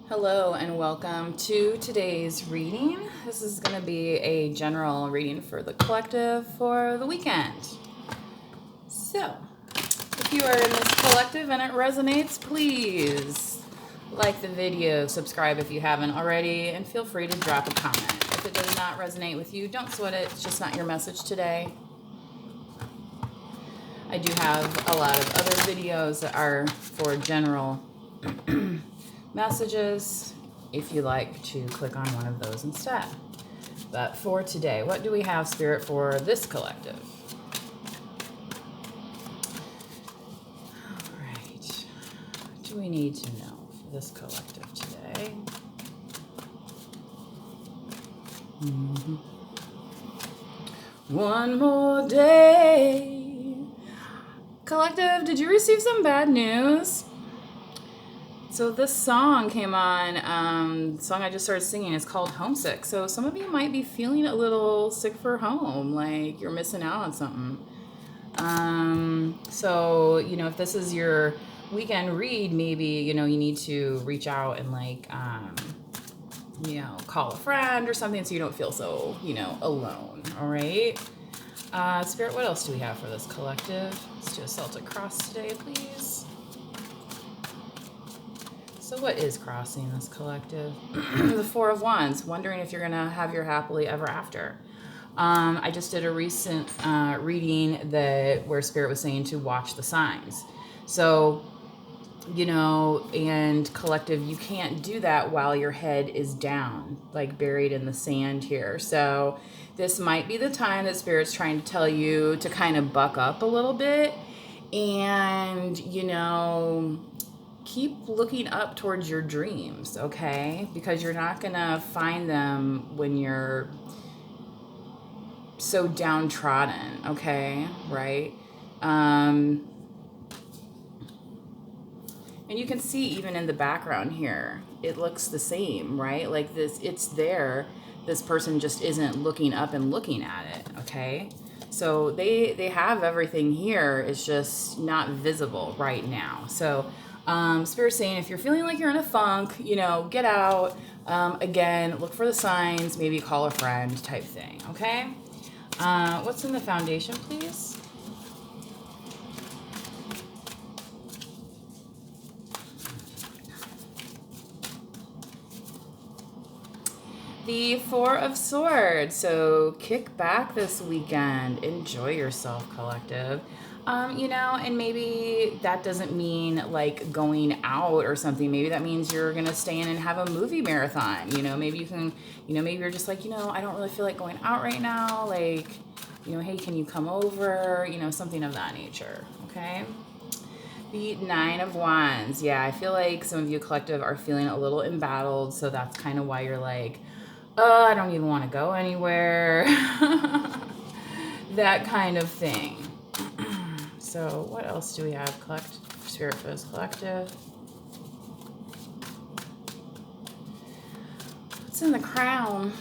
Hello and welcome to today's reading. This is going to be a general reading for the collective for the weekend. So, if you are in this collective and it resonates, please like the video, subscribe if you haven't already, and feel free to drop a comment. If it does not resonate with you, don't sweat it. It's just not your message today. I do have a lot of other videos that are for general messages if you like to click on one of those instead. But for today, what do we have, Spirit, for this collective? All right. What do we need to know for this collective today? One more day. Collective, did you receive some bad news? So this song came on, the song I just started singing is called Homesick. So some of you might be feeling a little sick for home, like you're missing out on something. So, if this is your weekend read, maybe, you need to reach out and call a friend or something so you don't feel so, alone, all right? Spirit, what else do we have for this collective? Let's do a Celtic cross today, please. So what is crossing this collective? The Four of Wands, wondering if you're going to have your happily ever after. I just did a recent reading where Spirit was saying to watch the signs. So, and collective, you can't do that while your head is down, like buried in the sand here. So this might be the time that Spirit's trying to tell you to kind of buck up a little bit and, keep looking up towards your dreams, okay? Because you're not gonna find them when you're so downtrodden, okay? Right? And you can see even in the background here, it looks the same, right? Like this, it's there. This person just isn't looking up and looking at it, okay? So they have everything here. It's just not visible right now. So Spirit's saying if you're feeling like you're in a funk, get out. Again, look for the signs, maybe call a friend type thing, okay? What's in the foundation, please? The Four of Swords. So kick back this weekend. Enjoy yourself, collective. And maybe that doesn't mean like going out or something. Maybe that means you're going to stay in and have a movie marathon. Maybe you can, maybe you're just like, I don't really feel like going out right now. Like, hey, can you come over? Something of that nature. Okay. The Nine of Wands. Yeah, I feel like some of you collective are feeling a little embattled. So that's kind of why you're like, I don't even want to go anywhere. That kind of thing. So what else do we have? Spirit for this collective. What's in the crown?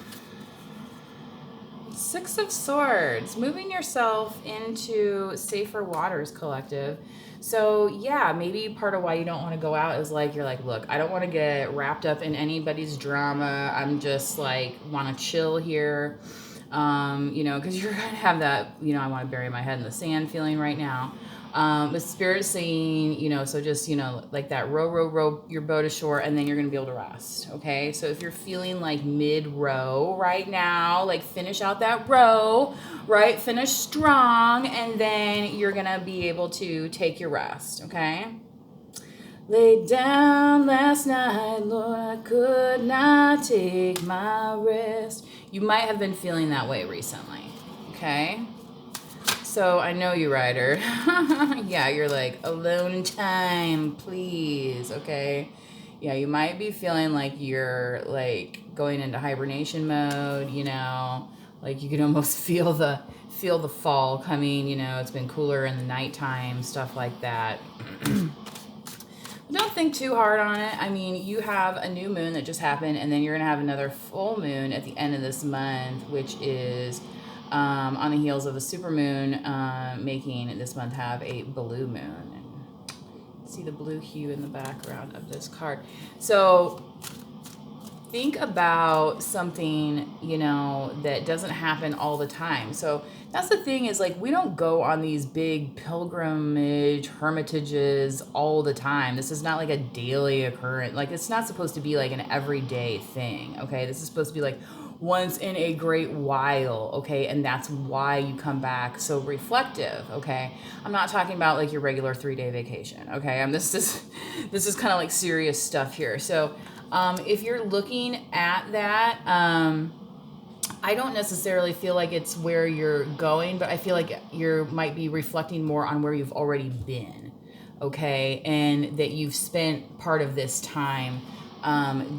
Six of Swords. Moving yourself into safer waters, collective. So yeah, maybe part of why you don't want to go out is like, you're like, look, I don't want to get wrapped up in anybody's drama. I'm just like, want to chill here. Because you're going to have that, I want to bury my head in the sand feeling right now. But Spirit's saying, so just, like that row your boat ashore, and then you're going to be able to rest. Okay. So if you're feeling like mid-row right now, like finish out that row, right? Finish strong, and then you're going to be able to take your rest. Okay. Laid down last night, Lord, I could not take my rest. You might have been feeling that way recently, okay? So I know you, Ryder. Yeah, you're like, alone time, please, okay? Yeah, you might be feeling like you're like going into hibernation mode, like you can almost feel the fall coming, it's been cooler in the nighttime, stuff like that. Don't think too hard on it. I mean, you have a new moon that just happened, and then you're going to have another full moon at the end of this month, which is on the heels of the supermoon, making this month have a blue moon. And see the blue hue in the background of this card. So think about something, you know, that doesn't happen all the time. So that's the thing is like we don't go on these big pilgrimage hermitages all the time. This is not like a daily occurrence. Like it's not supposed to be like an everyday thing. Okay. This is supposed to be like once in a great while. Okay. And that's why you come back so reflective. Okay. I'm not talking about like your regular 3-day vacation. Okay. This is kind of like serious stuff here. So if you're looking at that, I don't necessarily feel like it's where you're going, but I feel like you might be reflecting more on where you've already been, okay? And that you've spent part of this time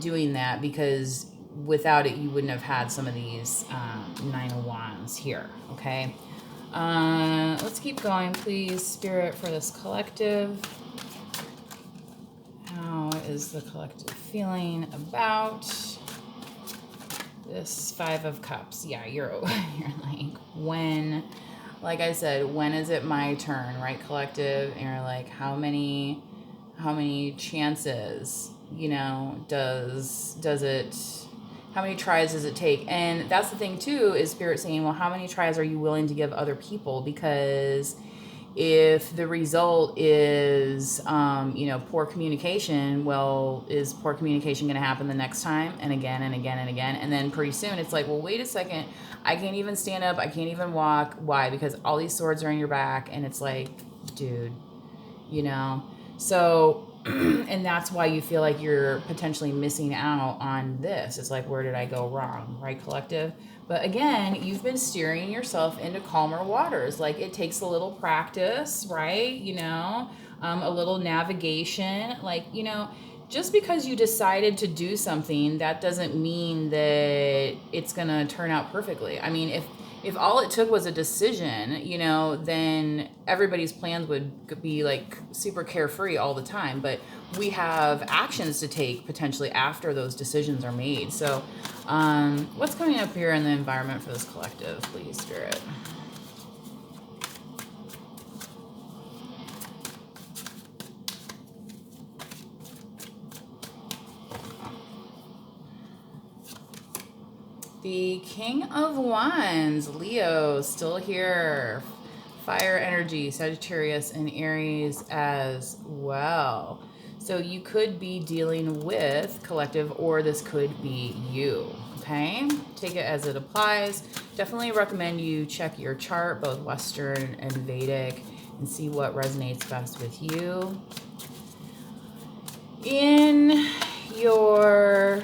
doing that, because without it, you wouldn't have had some of these Nine of Wands here, okay? Let's keep going, please, Spirit, for this collective. How is the collective feeling about this Five of Cups? Yeah, you're like, when, like I said, when is it my turn, right, collective? And you're like, how many chances, you know, does it, how many tries does it take? And that's the thing too, is Spirit saying, well, how many tries are you willing to give other people? Because if the result is, you know, poor communication, well, is poor communication going to happen the next time and again and again and again? And then pretty soon it's like, well, wait a second. I can't even stand up. I can't even walk. Why? Because all these swords are in your back. And it's like, dude, you know? So, and that's why you feel like you're potentially missing out on this. It's like, where did I go wrong? Right, collective? But again, you've been steering yourself into calmer waters. Like it takes a little practice, right? You know, a little navigation. Like, you know, just because you decided to do something, that doesn't mean that it's going to turn out perfectly. I mean, if all it took was a decision, you know, then everybody's plans would be like super carefree all the time. But we have actions to take potentially after those decisions are made. So what's coming up here in the environment for this collective, please, Spirit? The King of Wands, Leo, still here. Fire energy, Sagittarius and Aries as well. So you could be dealing with collective, or this could be you, okay? Take it as it applies. Definitely recommend you check your chart, both Western and Vedic, and see what resonates best with you. In your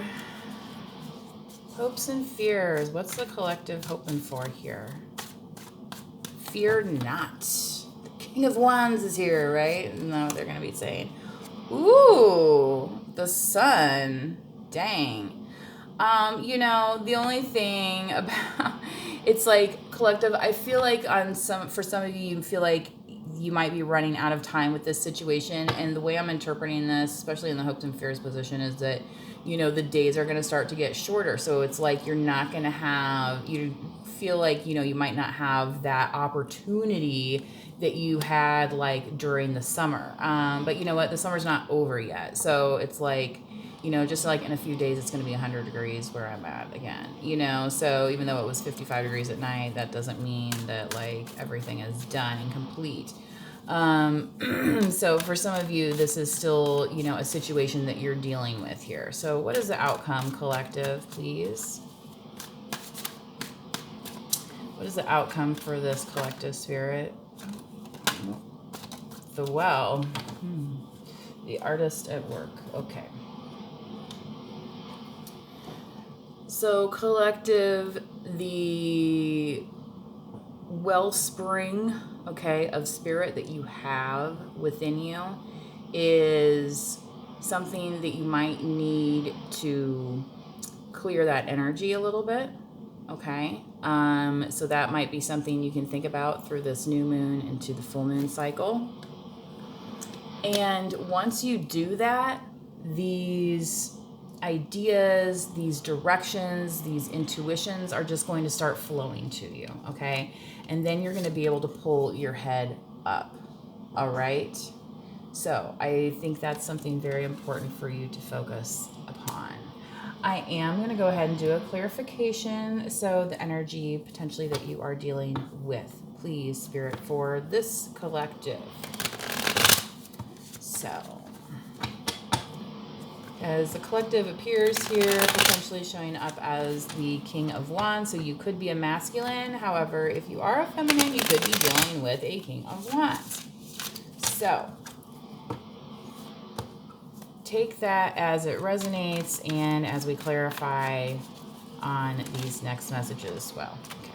hopes and fears, what's the collective hoping for here? Fear not. The King of Wands is here, right? Isn't that what they're going to be saying? Ooh, the Sun. Dang. You know, the only thing about it's like collective, I feel like for some of you feel like you might be running out of time with this situation. And the way I'm interpreting this, especially in the hopes and fears position, is that, you know, the days are going to start to get shorter. So it's like you're not going to have, you feel like, you know, you might not have that opportunity that you had like during the summer. But you know what? The summer's not over yet. So it's like, you know, just like in a few days, it's going to be 100 degrees where I'm at again, you know? So even though it was 55 degrees at night, that doesn't mean that like everything is done and complete. So for some of you, this is still, you know, a situation that you're dealing with here. So what is the outcome, collective, please? What is the outcome for this collective, Spirit? The Well. The Artist at Work. Okay. So collective, the wellspring, okay, of spirit that you have within you is something that you might need to clear that energy a little bit, okay? So that might be something you can think about through this new moon into the full moon cycle. And once you do that, these ideas, these directions, these intuitions are just going to start flowing to you, okay? And then you're going to be able to pull your head up, all right? So I think that's something very important for you to focus upon. I am going to go ahead and do a clarification. So the energy potentially that you are dealing with, please, Spirit, for this collective. So, as the collective appears here, potentially showing up as the King of Wands. So you could be a masculine. However, if you are a feminine, you could be dealing with a King of Wands. So, take that as it resonates and as we clarify on these next messages as well. Okay.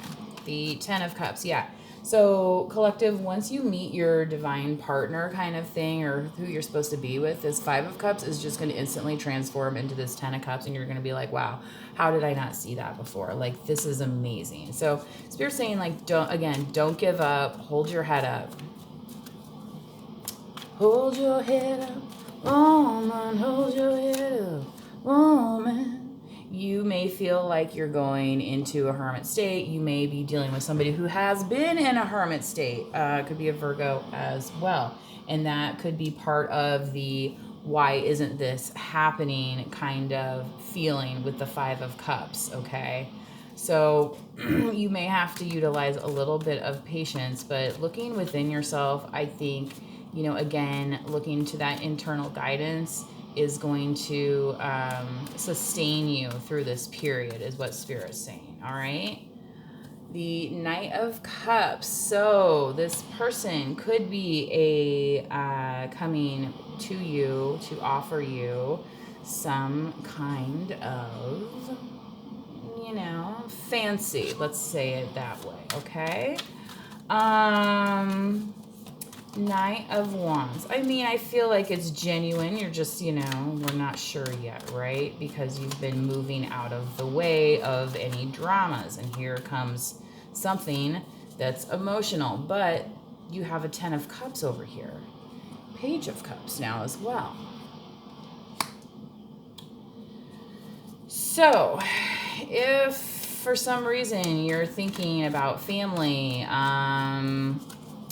The 10 of Cups, yeah. So collective, once you meet your divine partner kind of thing, or who you're supposed to be with, this 5 of Cups is just going to instantly transform into this 10 of Cups, and you're going to be like, wow, how did I not see that before? Like, this is amazing. So Spirit's saying, like, don't give up. Hold your head up. Hold your head up. Woman, hold your head up, woman. You may feel like you're going into a hermit state. You may be dealing with somebody who has been in a hermit state. Could be a Virgo as well. And that could be part of the why isn't this happening kind of feeling with the 5 of Cups, okay? So you may have to utilize a little bit of patience, but looking within yourself, I think, you know, again, looking to that internal guidance is going to sustain you through this period, is what Spirit's saying, all right? The Knight of Cups. So this person could be coming to you to offer you some kind of, you know, fancy. Let's say it that way, okay? Knight of Wands. I mean, I feel like it's genuine. You're just, you know, we're not sure yet, right? Because you've been moving out of the way of any dramas. And here comes something that's emotional. But you have a 10 of Cups over here. Page of Cups now as well. So, if for some reason you're thinking about family,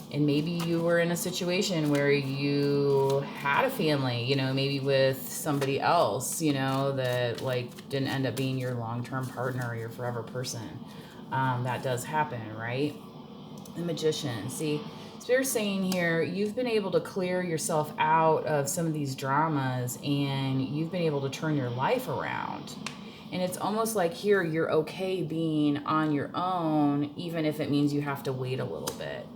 and maybe you were in a situation where you had a family, you know, maybe with somebody else, you know, that like didn't end up being your long-term partner or your forever person. That does happen, right? The Magician. See, Spirit's saying here, you've been able to clear yourself out of some of these dramas and you've been able to turn your life around. And it's almost like here you're okay being on your own, even if it means you have to wait a little bit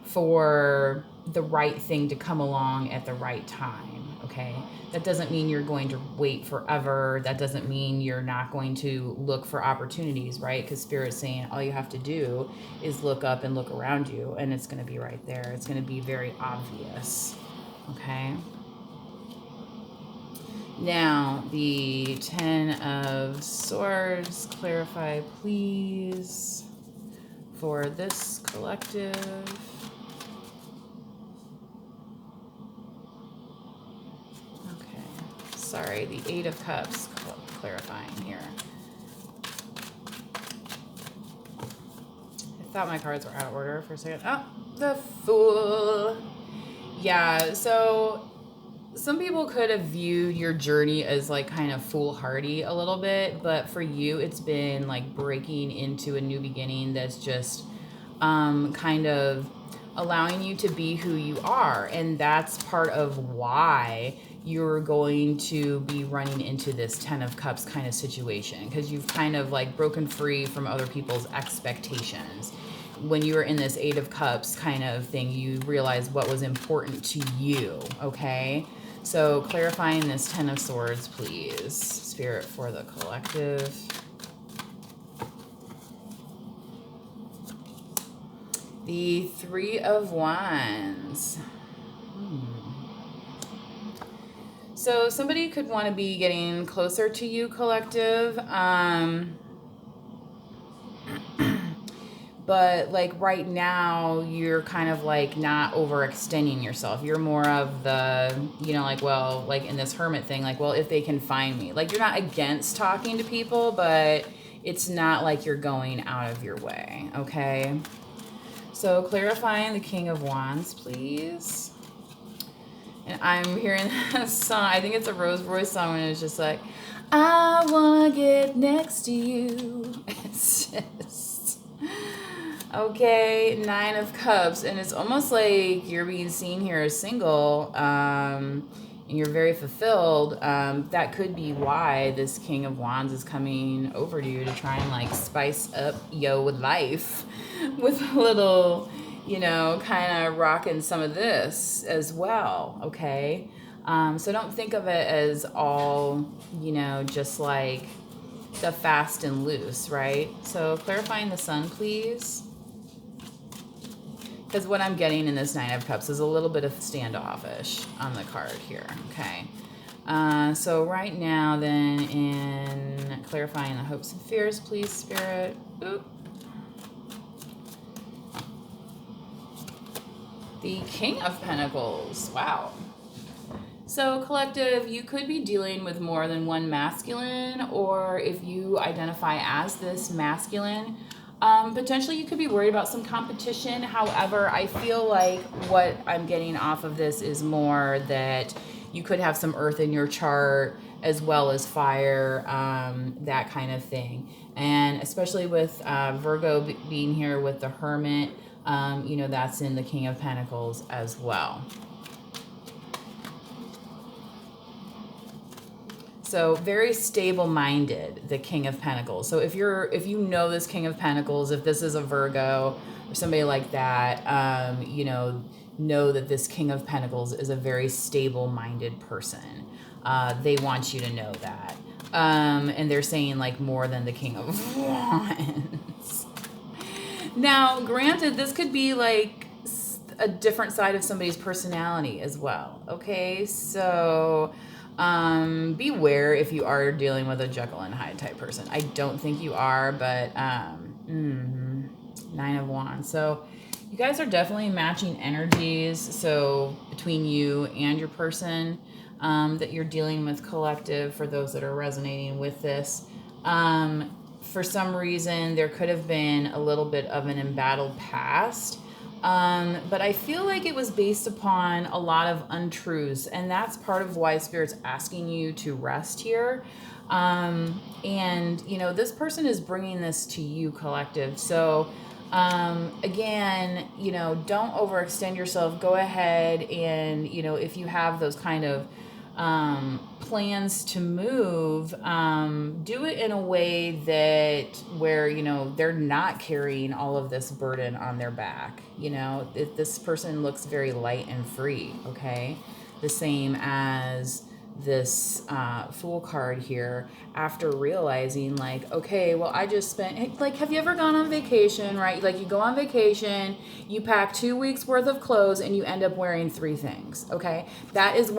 for the right thing to come along at the right time, okay? That doesn't mean you're going to wait forever. That doesn't mean you're not going to look for opportunities, right? Because Spirit's saying all you have to do is look up and look around you, and it's going to be right there. It's going to be very obvious, okay? Now, the 10 of Swords, clarify, please, for this collective. Sorry, the 8 of Cups, clarifying here. I thought my cards were out of order for a second. Oh, the Fool. Yeah, so some people could have viewed your journey as like kind of foolhardy a little bit, but for you, it's been like breaking into a new beginning that's just kind of allowing you to be who you are. And that's part of why you're going to be running into this 10 of Cups kind of situation, because you've kind of like broken free from other people's expectations. When you were in this 8 of Cups kind of thing, you realized what was important to you, okay? So clarifying this 10 of Swords, please. Spirit for the collective. The 3 of Wands. So somebody could want to be getting closer to you, collective. But like right now, you're kind of like not overextending yourself. You're more of the, you know, like, well, like in this hermit thing, like, well, if they can find me. Like you're not against talking to people, but it's not like you're going out of your way, okay? So clarifying the King of Wands, please. And I'm hearing that song. I think it's a Rose Royce song, and it's just like, I wanna get next to you. It's just okay. 9 of Cups, and it's almost like you're being seen here as single, and you're very fulfilled. That could be why this King of Wands is coming over to you to try and like spice up yo life with a little, kind of rocking some of this as well. Okay. So don't think of it as all, just like the fast and loose, right? So clarifying the Sun, please. Because what I'm getting in this 9 of Cups is a little bit of standoffish on the card here, okay? So right now then, in clarifying the hopes and fears, please, Spirit. Oop. The King of Pentacles, wow. So collective, you could be dealing with more than one masculine, or if you identify as this masculine, potentially you could be worried about some competition. However, I feel like what I'm getting off of this is more that you could have some earth in your chart as well as fire, that kind of thing. And especially with Virgo being here with the Hermit, that's in the King of Pentacles as well. So very stable-minded, the King of Pentacles. So if you know this King of Pentacles, if this is a Virgo or somebody like that, know that this King of Pentacles is a very stable-minded person. They want you to know that. And they're saying like more than the King of Wands. Now, granted, this could be like a different side of somebody's personality as well. Okay, so beware if you are dealing with a Jekyll and Hyde type person. I don't think you are, but 9 of Wands. So you guys are definitely matching energies. So between you and your person that you're dealing with, collective, for those that are resonating with this, for some reason there could have been a little bit of an embattled past. But I feel like it was based upon a lot of untruths, and that's part of why Spirit's asking you to rest here. And, this person is bringing this to you, collective. So, again, don't overextend yourself. Go ahead and, if you have those kind of plans to move, do it in a way that where they're not carrying all of this burden on their back. If this person looks very light and free, okay, the same as this Fool card here, after realizing like, okay, well, I just spent, like, have you ever gone on vacation, right? Like, you go on vacation, you pack 2 weeks worth of clothes, and you end up wearing 3 things, okay? That's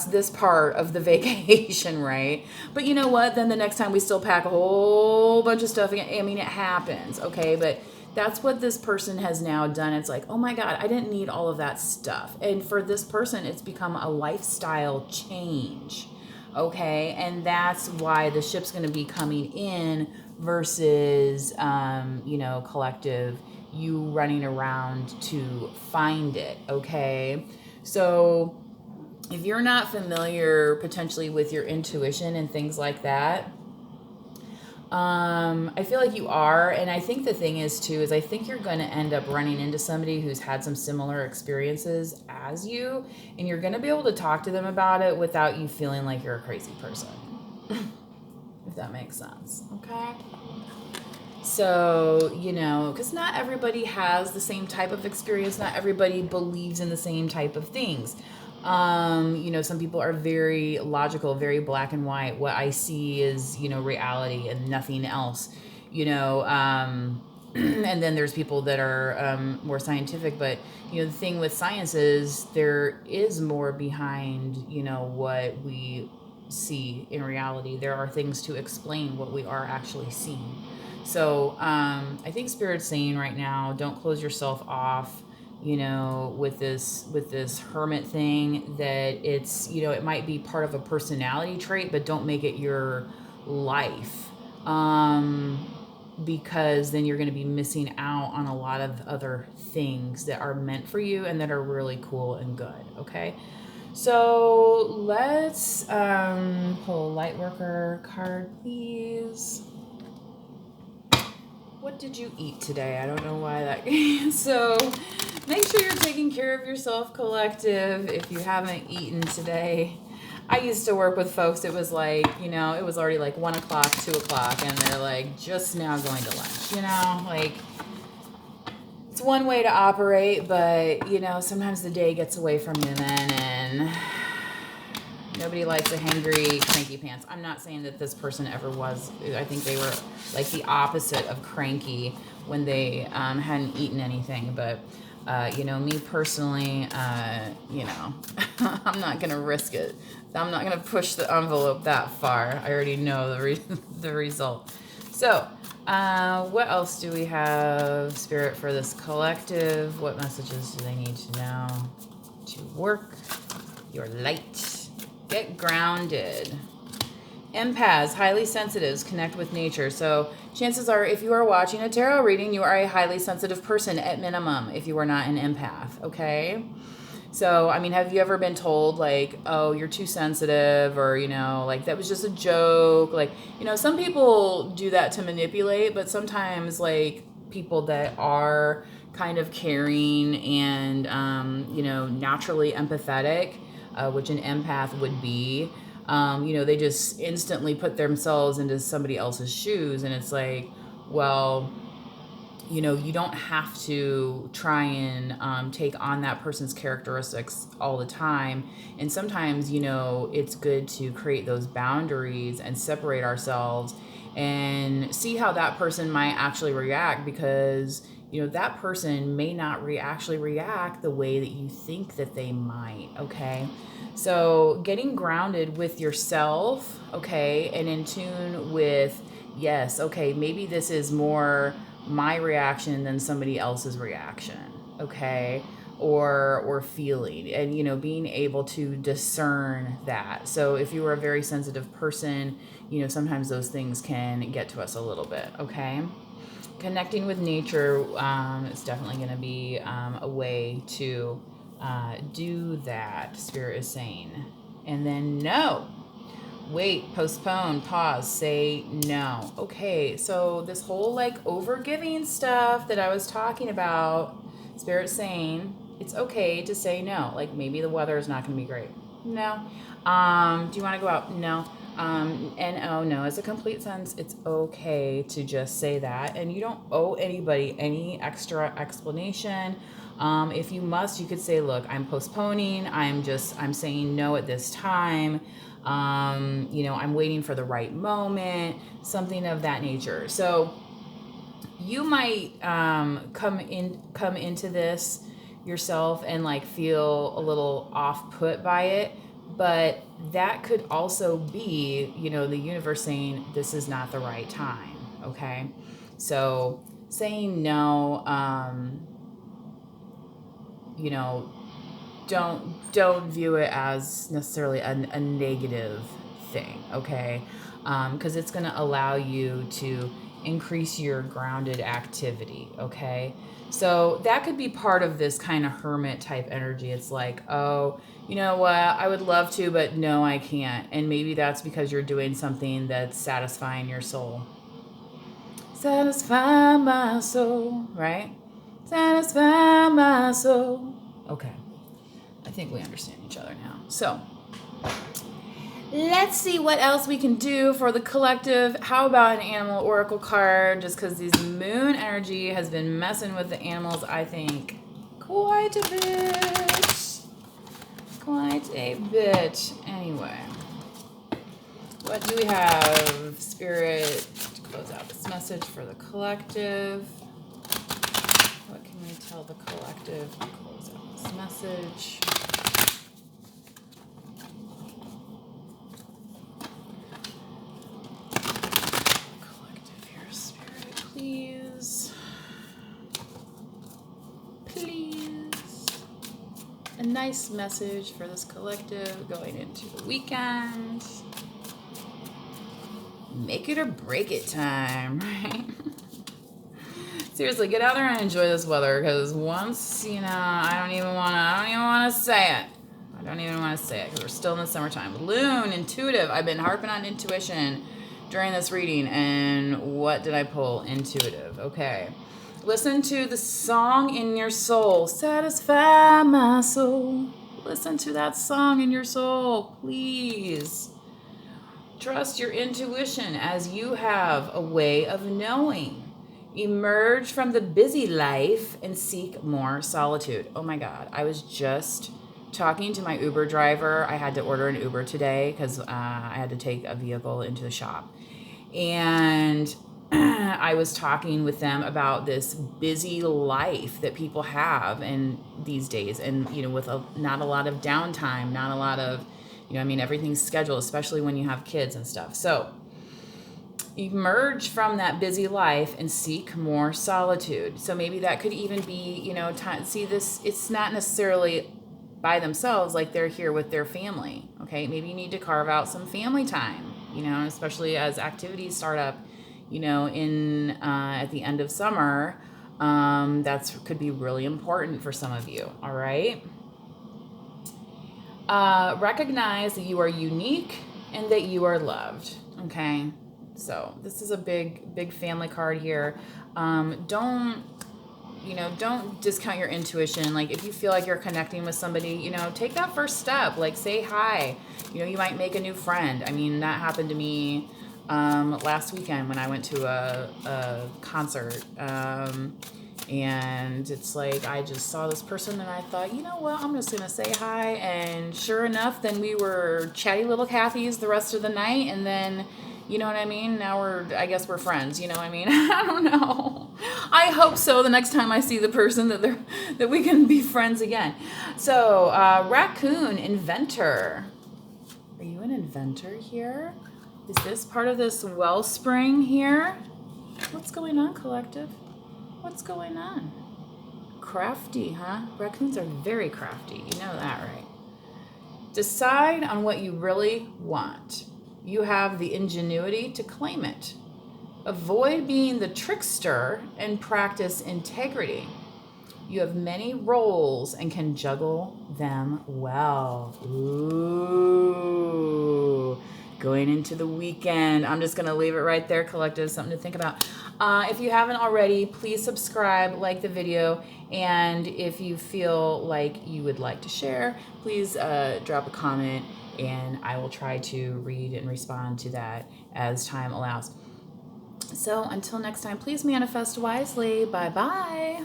this part of the vacation, right? But you know what? Then the next time we still pack a whole bunch of stuff again. I mean, it happens, okay? But that's what this person has now done. It's like, oh my God, I didn't need all of that stuff. And for this person, it's become a lifestyle change. Okay. And that's why the ship's going to be coming in versus, collective, you running around to find it. Okay. So if you're not familiar potentially with your intuition and things like that, I feel like you are, and I think the thing is too, is I think you're going to end up running into somebody who's had some similar experiences as you, and you're going to be able to talk to them about it without you feeling like you're a crazy person, if that makes sense, okay? So, because not everybody has the same type of experience, not everybody believes in the same type of things. Some people are very logical, very black and white. What I see is, reality and nothing else, and then there's people that are more scientific. But, the thing with science is there is more behind, what we see in reality. There are things to explain what we are actually seeing. So I think Spirit's saying right now, don't close yourself off, with this hermit thing, that it's, it might be part of a personality trait, but don't make it your life, because then you're going to be missing out on a lot of other things that are meant for you and that are really cool and good. Okay. So let's pull a light worker card, please. What did you eat today? I don't know why that. So make sure you're taking care of yourself, collective. If you haven't eaten today, I used to work with folks. It was like, it was already like 1 o'clock, 2 o'clock, and they're like just now going to lunch. Like it's one way to operate, but sometimes the day gets away from you then, and nobody likes a hangry, cranky pants. I'm not saying that this person ever was. I think they were like the opposite of cranky when they hadn't eaten anything. But, me personally, I'm not going to risk it. I'm not going to push the envelope that far. I already know the result. So, what else do we have, Spirit, for this collective? What messages do they need to know to work your light? Get grounded. Empaths, highly sensitives, connect with nature. So chances are, if you are watching a tarot reading, you are a highly sensitive person at minimum, if you are not an empath, okay? So, have you ever been told, like, oh, you're too sensitive, or, like, that was just a joke? Like, some people do that to manipulate, but sometimes, like, people that are kind of caring and, naturally empathetic, which an empath would be, they just instantly put themselves into somebody else's shoes. And it's like, well, you don't have to try and take on that person's characteristics all the time. And sometimes, it's good to create those boundaries and separate ourselves and see how that person might actually react, because that person may not actually react the way that you think that they might, okay? So getting grounded with yourself, okay, and in tune with, yes, okay, maybe this is more my reaction than somebody else's reaction, okay, or feeling, and being able to discern that. So if you are a very sensitive person, sometimes those things can get to us a little bit, okay? Connecting with nature is definitely going to be a way to do that, Spirit is saying. And then no. Wait, postpone, pause, say no. Okay, so this whole like overgiving stuff that I was talking about, Spirit saying it's okay to say no. Like maybe the weather is not going to be great. No. Do you want to go out? No. No, as a complete sense, it's okay to just say that, and you don't owe anybody any extra explanation. If you must, you could say, look, I'm postponing, I'm saying no at this time. I'm waiting for the right moment, something of that nature. So you might come into this yourself and like feel a little off put by it, but that could also be, the universe saying this is not the right time. Okay. So saying no, don't view it as necessarily a negative thing, okay? Because it's going to allow you to increase your grounded activity, okay? So that could be part of this kind of hermit type energy. It's like, oh, you know what? I would love to, but no, I can't. And maybe that's because you're doing something that's satisfying your soul. Satisfy my soul, right? Satisfy my soul. Okay. I think we understand each other now. So let's see what else we can do for the collective. How about an animal oracle card? Just because this moon energy has been messing with the animals, I think, quite a bit. Quite a bit. Anyway, what do we have, Spirit, to close out this message for the collective? What can we tell the collective to close out this message? Collective here, Spirit, please. Please. A nice message for this collective going into the weekend. Make it or break it time, right? Seriously, get out there and enjoy this weather, because once, I don't even want to say it. I don't even want to say it because we're still in the summertime. Loon, intuitive. I've been harping on intuition during this reading. And what did I pull? Intuitive. Okay. Listen to the song in your soul. Satisfy my soul. Listen to that song in your soul, please. Trust your intuition as you have a way of knowing. Emerge from the busy life and seek more solitude. Oh my God. I was just talking to my Uber driver. I had to order an Uber today because I had to take a vehicle into the shop. And I was talking with them about this busy life that people have in these days, and with not a lot of downtime, not a lot of, everything's scheduled, especially when you have kids and stuff. So emerge from that busy life and seek more solitude. So maybe that could even be, time. See this, it's not necessarily by themselves, like they're here with their family. Okay, maybe you need to carve out some family time, especially as activities start up, in at the end of summer. That's could be really important for some of you. All right. Recognize that you are unique and that you are loved. Okay. So this is a big family card here. Don't discount your intuition. Like if you feel like you're connecting with somebody, take that first step. Like say hi. You might make a new friend. I mean, that happened to me last weekend when I went to a concert. And it's like I just saw this person and I thought, you know what, I'm just gonna say hi. And sure enough, then we were chatty little Cathy's the rest of the night, and then you know what I mean? Now I guess we're friends, you know what I mean? I don't know. I hope so the next time I see the person that we can be friends again. So, raccoon, inventor. Are you an inventor here? Is this part of this wellspring here? What's going on, collective? What's going on? Crafty, huh? Raccoons are very crafty. You know that, right? Decide on what you really want. You have the ingenuity to claim it. Avoid being the trickster and practice integrity. You have many roles and can juggle them well. Ooh. Going into the weekend. I'm just going to leave it right there, collective. Something to think about. If you haven't already, please subscribe, like the video, and if you feel like you would like to share, please drop a comment, and I will try to read and respond to that as time allows. So until next time, please manifest wisely. Bye-bye.